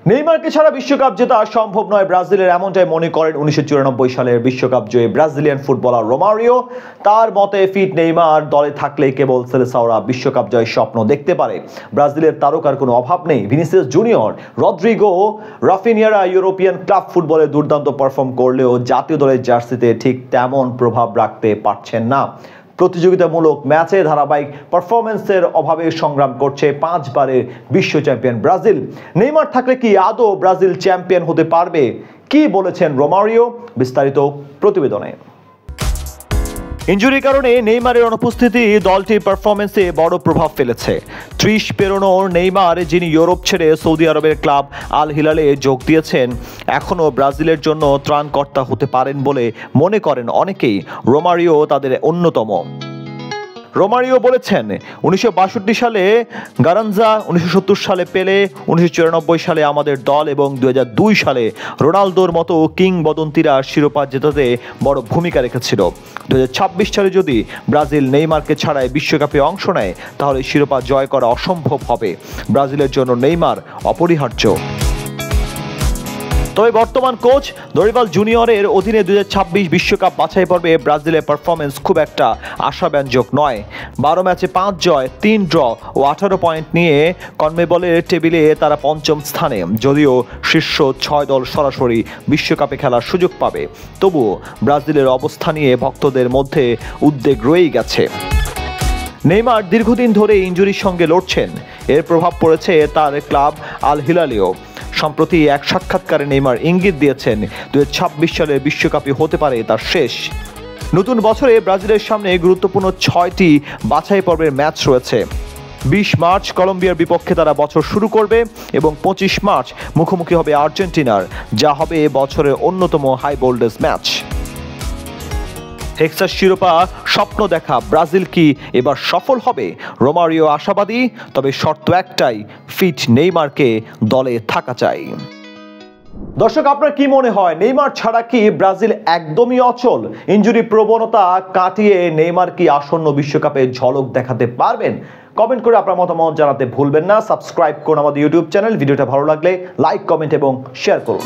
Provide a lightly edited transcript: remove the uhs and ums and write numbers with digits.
নেইমারকে ছাড়া বিশ্বকাপ জেতা সম্ভব নয় ব্রাজিলের, এমনটাই মনে করেন 1994 সালের বিশ্বকাপ জয়ী ব্রাজিলিয়ান ফুটবলার রোমারিও। তার মতে ফিট নেইমার দলে থাকলে কেবল সেলেসাওরা বিশ্বকাপ জয়ের স্বপ্ন দেখতে পারে। ব্রাজিলের তারকার কোনো অভাব নেই। ভিনিসিয়াস জুনিয়র, রদ্রিগো, রাফিনিয়ারা ইউরোপিয়ান ক্লাব ফুটবলে দুর্দান্ত পারফর্ম করলেও জাতীয় দলের জার্সিতে ঠিক তেমন প্রভাব রাখতে পারছেন না। প্রতিযোগিতামূলক ম্যাচে ধারাবাহিক পারফরমেন্সের অভাবে সংগ্রাম করছে 5 বারের বিশ্ব চ্যাম্পিয়ন ব্রাজিল। নেইমার থাকলে কি আদৌ ব্রাজিল চ্যাম্পিয়ন হতে পারবে? কি বলেছেন রোমারিও, বিস্তারিত প্রতিবেদনে। ইনজুরির কারণে নেইমারের অনুপস্থিতি দলটির পারফরমেন্সে বড় প্রভাব ফেলেছে। 30 পেরোনোর নেইমার, যিনি ইউরোপ ছেড়ে সৌদি আরবের ক্লাব আল হিলালে যোগ দিয়েছেন, এখনও ব্রাজিলের জন্য ত্রাণকর্তা হতে পারেন বলে মনে করেন অনেকেই। রোমারিও তাদের অন্যতম। রোমারিও বলেছেন, 1962 সালে গারানজা, 1970 সালে পেলে, 1994 সালে আমাদের দল এবং 2002 সালে রোনালদোর মতো কিংবদন্তিরা শিরোপা জেতাতে বড় ভূমিকা রেখেছিল। 2026 সালে যদি ব্রাজিল নেইমারকে ছাড়াই বিশ্বকাপে অংশ নেয়, তাহলে শিরোপা জয় করা অসম্ভব হবে। ব্রাজিলের জন্য নেইমার অপরিহার্য। তবে বর্তমান কোচ দরিভাল জুনিয়রের অধীনে 2026 বিশ্বকাপ বাছাই পর্বে ব্রাজিলের পারফরমেন্স খুব একটা আশাব্যঞ্জক নয়। 12 ম্যাচে 5 জয়, 3 ড্র ও 18 পয়েন্ট নিয়ে কনমেবলের টেবিলে তারা 5ম স্থানে। যদিও শীর্ষ 6 দল সরাসরি বিশ্বকাপে খেলার সুযোগ পাবে, তবুও ব্রাজিলের অবস্থা নিয়ে ভক্তদের মধ্যে উদ্বেগ রয়েই গেছে। নেইমার দীর্ঘদিন ধরে ইনজুরির সঙ্গে লড়ছেন। এর প্রভাব পড়েছে তার ক্লাব আল হিলালেও। সম্প্রতি এক সাক্ষাৎকারে নেইমার ইঙ্গিত দিয়েছেন 2026 সালের বিশ্বকাপই হতে পারে তার শেষ। নতুন বছরে ব্রাজিলের সামনে গুরুত্বপূর্ণ 6টি বাছাই পর্বের ম্যাচ রয়েছে। 20 মার্চ কলম্বিয়ার বিপক্ষে তারা বছর শুরু করবে এবং 25 মার্চ মুখোমুখি হবে আর্জেন্টিনার, যা হবে বছরের অন্যতম হাই ভোল্টেজ ম্যাচ। হেক্সার শিরোপা স্বপ্ন দেখা ব্রাজিল কি এবার সফল হবে? রোমারিও আশাবাদী, তবে শর্ত একটাই, ফিট নেইমারকে দলে থাকা চাই। দর্শক, আপনার কি মনে হয়, নেইমার ছাড়া কি ব্রাজিল একদমই অচল? ইনজুরি প্রবণতা কাটিয়ে নেইমার কি আসন্ন বিশ্বকাপে ঝলক দেখাতে পারবেন? কমেন্ট করে আপনার মতামত জানাতে ভুলবেন না। সাবস্ক্রাইব করুন আমাদের ইউটিউব চ্যানেল। ভিডিওটা ভালো লাগলে লাইক, কমেন্ট এবং শেয়ার করুন।